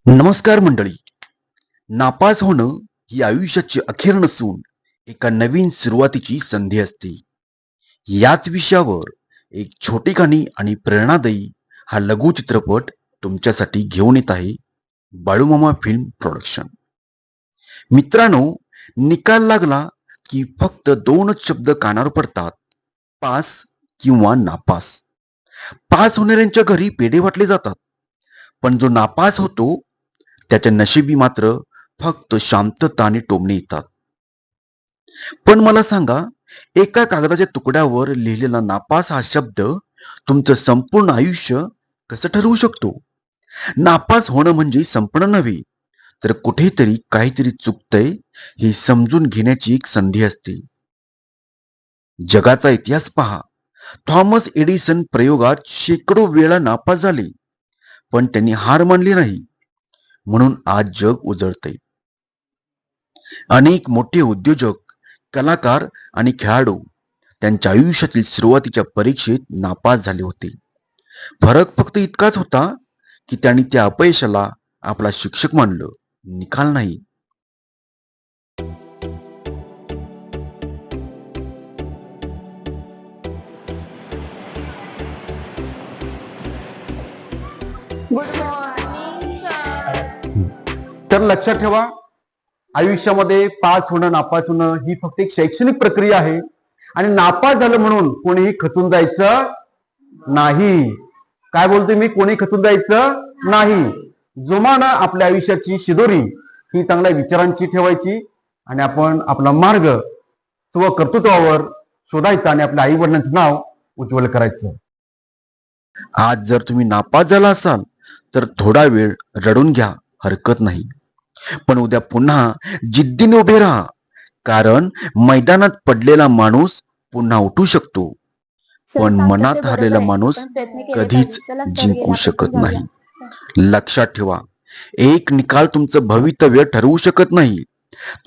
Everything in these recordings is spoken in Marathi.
नमस्कार मंडळी. नापास होणं ही आयुष्याची अखेर नसून एका नवीन सुरुवातीची संधी असते. याच विषयावर एक छोटी कहाणी आणि प्रेरणादायी हा लघु चित्रपट तुमच्यासाठी घेऊन येत आहे बाळूमामा फिल्म प्रोडक्शन. मित्रांनो, निकाल लागला की फक्त दोनच शब्द कानावर पडतात: पास किंवा नापास. पास होणाऱ्यांच्या घरी पेढे वाटले जातात, पण जो नापास होतो त्याच्या नशिबी मात्र फक्त शांतता आणि टोमणे येतात. पण मला सांगा, एका कागदाच्या तुकड्यावर लिहिलेला नापास हा शब्द तुमचं संपूर्ण आयुष्य कसं ठरवू शकतो? नापास होणं म्हणजे संपणं नव्हे, तर कुठेतरी काहीतरी चुकतंय हे समजून घेण्याची एक संधी असते. जगाचा इतिहास पहा. थॉमस एडिसन प्रयोगात शेकडो वेळा नापास झाले, पण त्यांनी हार मानली नाही. म्हणून आज जग उजळतंय. अनेक मोठे उद्योजक, कलाकार आणि खेळाडू त्यांच्या आयुष्यातील सुरुवातीच्या परीक्षेत नापास झाले होते. फरक फक्त इतकाच होता की त्यांनी त्या अपयशाला आपला शिक्षक मानलं, निकाल नाही. Good morning sir. तर लक्षात ठेवा, आयुष्यामध्ये पास होणं नापास होणं ही फक्त एक शैक्षणिक प्रक्रिया आहे आणि नापास झालं म्हणून कोणीही खचून जायचं नाही. काय बोलतोय मी? कोणी खचून जायचं नाही. जोमानं आपल्या आयुष्याची शिदोरी ही चांगल्या विचारांची ठेवायची आणि आपण आपला मार्ग स्वकर्तृत्वावर शोधायचा आणि आपल्या आई वडिलांचं नाव उज्ज्वल करायचं. आज जर तुम्ही नापास झाला असाल तर थोडा वेळ रडून घ्या, हरकत नाही. पण उद्या पुन्हा जिद्दीने उभे राहा, कारण मैदानात पडलेला माणूस पुन्हा उठू शकतो, पण मनात हरलेला माणूस कधीच जिंकू शकत नाही. लक्षात ठेवा, एक निकाल तुमचं भवितव्य ठरवू शकत नाही.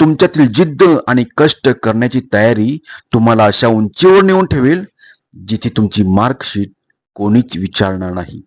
तुमच्यातील जिद्द आणि कष्ट करण्याची तयारी तुम्हाला अशा उंचीवर नेऊन ठेवेल जिथे तुमची मार्कशीट कोणीच विचारणार नाही.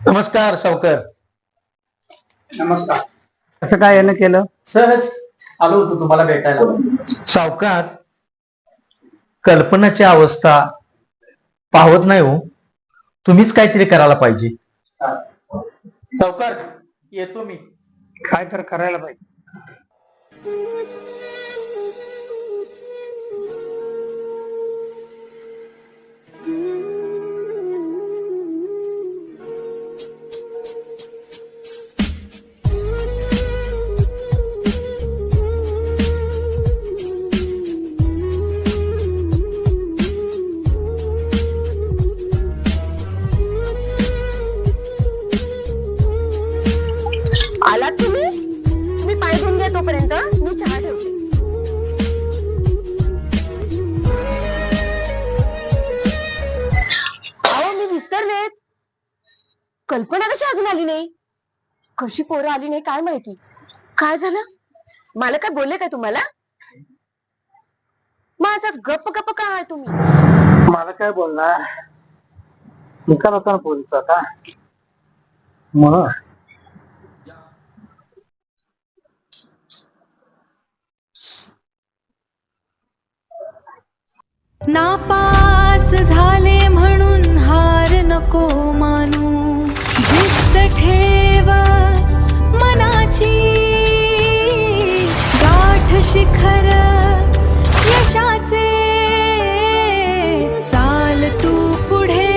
नमस्कार सावकार. नमस्कार. कसं काय यानं केलं? सहज आलो होतो तुम्हाला भेटायला. सावकार, कल्पनाची अवस्था पाहत नाही हो. तुम्हीच काहीतरी करायला पाहिजे. सावकार, येतो मी. काय तर करायला पाहिजे. आलात तुम्ही? मी पाय धुवून घ्या, तोपर्यंत मी चहा ठेवते. अहो, मी विसरलेच. कल्पना कशी अजून आली नाही? कशी पोरं आली नाही काय माहिती. काय झालं? मला काय बोलले काय तुम्हाला? माझा गप्प गप्प काय आहे तुम्ही? मला काय बोलणार, निकाल होता ना पोलीसचा आता. मग नापास झाले म्हणून हार नको मानू, जिद्द ठेव मनाची, गाठ शिखर यशाचे, चाल तू पुढे,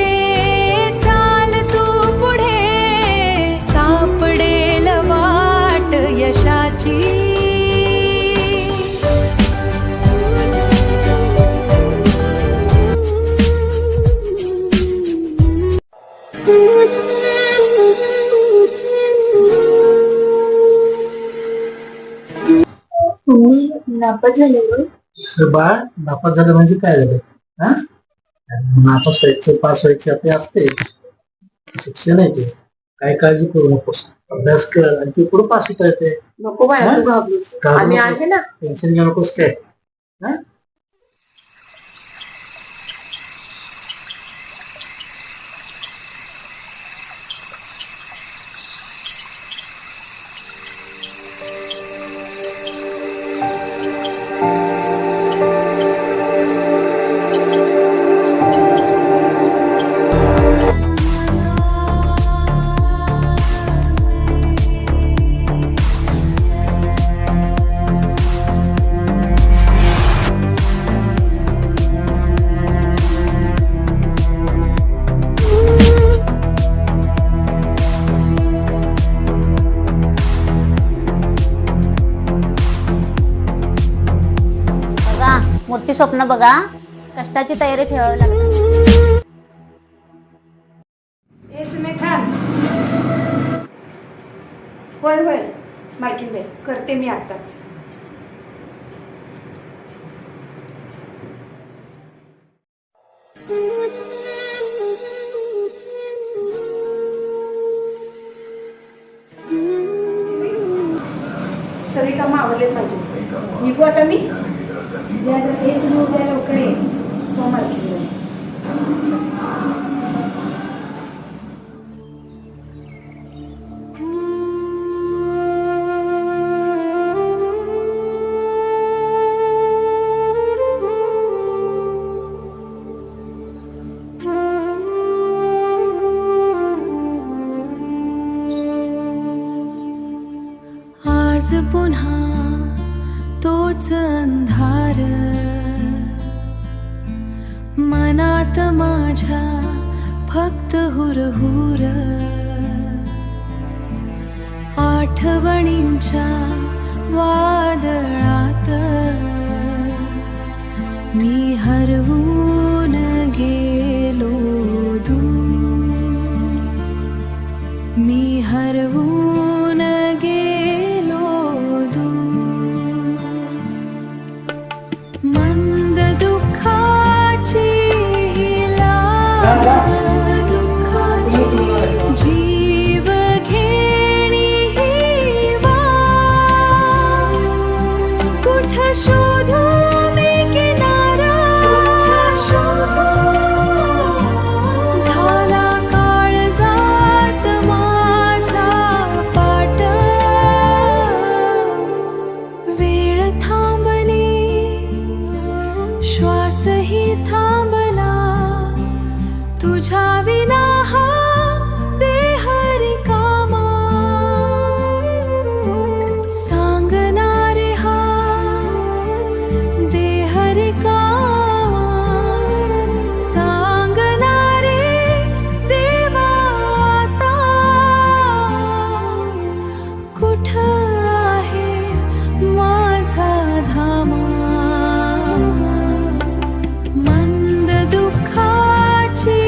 चाल तू पुढे, सापडेल वाट यशाची. Thank you. तुम्ही नापास झाले हो? अरे बाळ, नापास झालं म्हणजे काय झालं? हा? नापास व्हायचं, पास व्हायचं आपले असते. शिक्षण आहे ते. काय काळजी करू नकोस. अभ्यास कर आणि तू पुढे पास होता येते. नको बाळा, तू घाबरूस. आम्ही आहे ना. टेन्शन घेऊ नकोस काय. हा? बघा, मोठी स्वप्न बघा, कष्टाची तयारी ठेवावी लागते. होय होय मालकीनबाई, करते मी आत्ताच. सगळी कामं आवडलेत माझी. निघू आता मी. हेच उद्या लवकर ये. हो मालकीनबाई. आज पुन्हा तोच अंधार मनात माझ्या फक्त हुरहुर आठवणींच्या वादळात मी हरवून गेलो दूर. मी हरवून गेलो दूर. मंद दुःखाची दुःखाची जीव घेणी ही वाट. कुठ शोधू मी किनारा, झाला काळजात माझ्या पाट. वेळ थांबली, श्वासही थांबला, तुझ्या विना हा देह रिकामा. सांगणारे हा देह रिकामा, सांगणारे देवा आता. कुठ आहे माझा धामा. मंद दुःखाची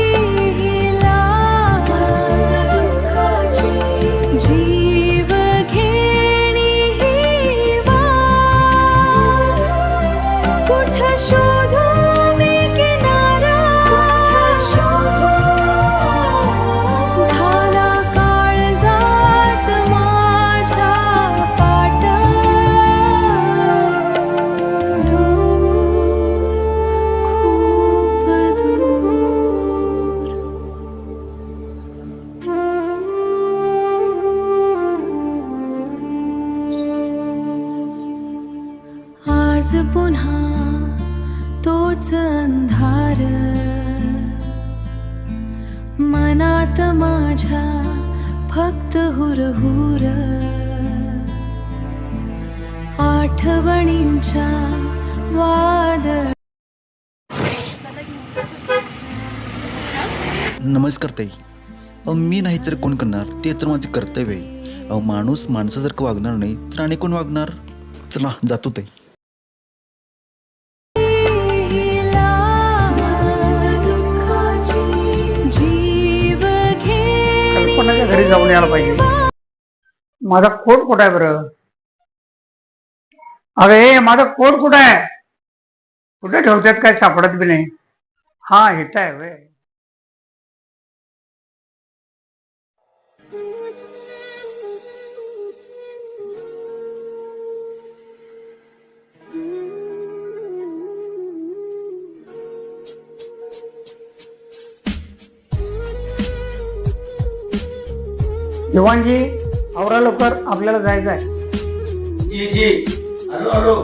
मंद दुःखाची जीव घेणी ही वाट. कुठ शोधू मी किनारा, झाला काळजात माझ्या पाट. दूर, खूप दूर. आज पुन्हा तोच अंधार मनात माझ्या फक्त हुरहुर आठवणींच्या वादळ. नमस्कार ताई. मी नाही तर कोण करणार, ते तर माझे कर्तव्य आहे. माणूस माणसासारखं वागणार नाही तर आणि कोण वागणार. चला जातो ताई. कल्पनाच्या घरी जाऊन यायला पाहिजे. माझा कोट कुठं आहे बरं? अरे माझं कोट कुठं आहे? कुठे ठेवतात काय सापडत बी नाही. हा इथं आहे व्हय. दिवाणजी आवरा लवकर, आपल्याला जायचं आहे. जी जी, आलो आलो.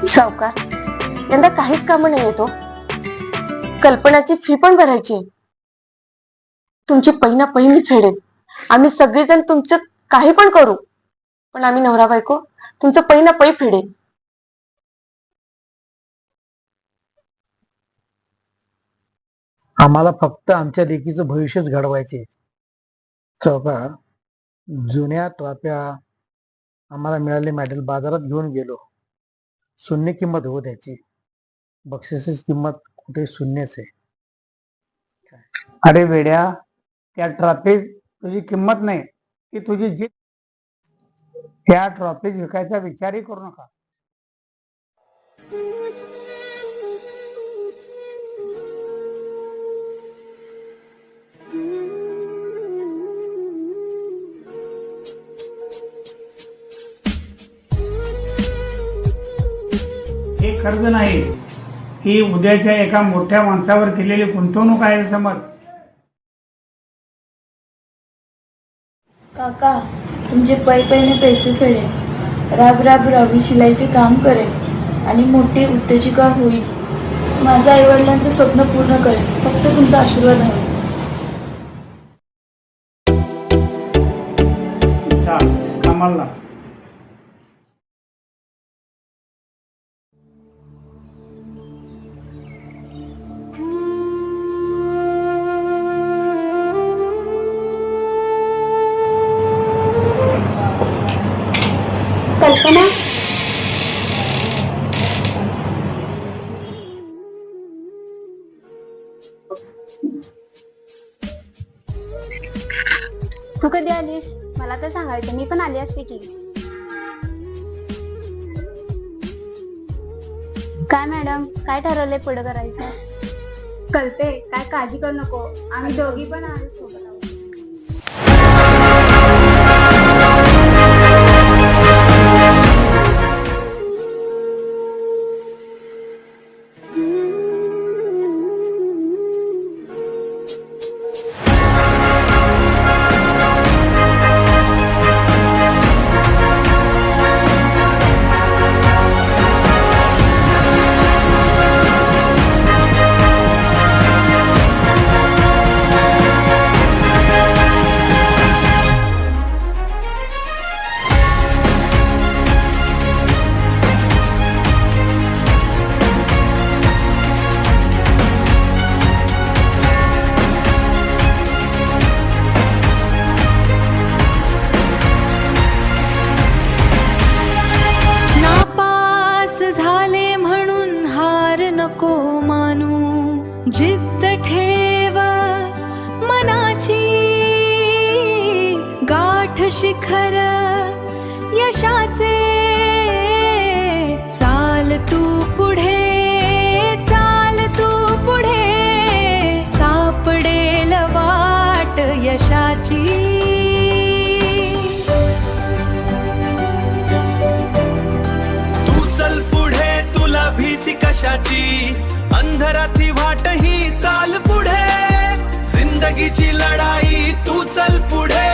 सावकार, यंदा काहीच कामं नाही येतो. कल्पनाची फी पण भरायची. तुमची पहिना पहिली फेडेल. आम्ही सगळेजण तुमचं काही पण करू, पण आम्ही नवरा बायको तुमचं पहिना पै फेडेल. आम्हाला फक्त आमच्या लेकीचं भविष्यच घडवायचे. चौका जुन्या ट्रॉफ्या आम्हाला मिळाले मेडल बाजारात घेऊन गेलो. शून्य किंमत हो द्यायची. बक्षिसाची किंमत कुठे शून्यच आहे. अरे वेड्या, त्या ट्रॉफीत तुझी किंमत नाही, ती तुझी जीत. त्या ट्रॉफीत विकायचा विचारही करू नका. हे कर्ज नाही, ही उद्याच्या एका मोठ्या माणसावर केलेली गुंतवणूक आहे समज. काका, तुमचे पैने पैसे फेडेल, राब राब रवी शिलाईचे काम करेल आणि मोठी उत्तेजिका होईल. माझ्या आईवडिलांचं स्वप्न पूर्ण करेल. फक्त तुमचा आशीर्वाद हवा. कामाला लाग. कल्पना, तू कधी आलीस? मला तर सांगायचं, मी पण आली असते की. काय मॅडम, काय ठरवलंय पुढे करायचं? कळते, काय काळजी करू नको, आम्ही दोघी पण आहे सोबत. शिखर यशाचे चाल तू पुढे सापडेल वाट यशाची तू चल पुढे तुला भीती कशाची अंधराती वाट ही चाल पुढे जिंदगीची लढाई तू चल पुढे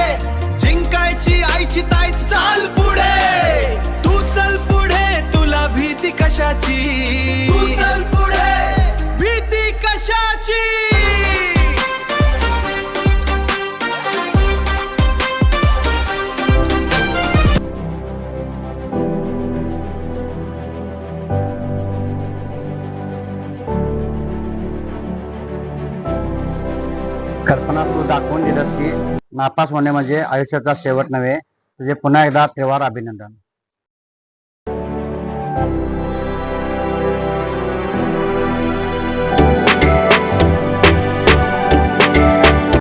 जिंकायची आईची ताईच चाल पुढे तू चल पुढे तुला भीती कशाची तू चल पुढे भीती कशाची कल्पना, तू दाखवून दिलंस की नापास होणे म्हणजे आयुष्याचा शेवट नव्हे. तुझे पुन्हा एकदा त्रिवार अभिनंदन.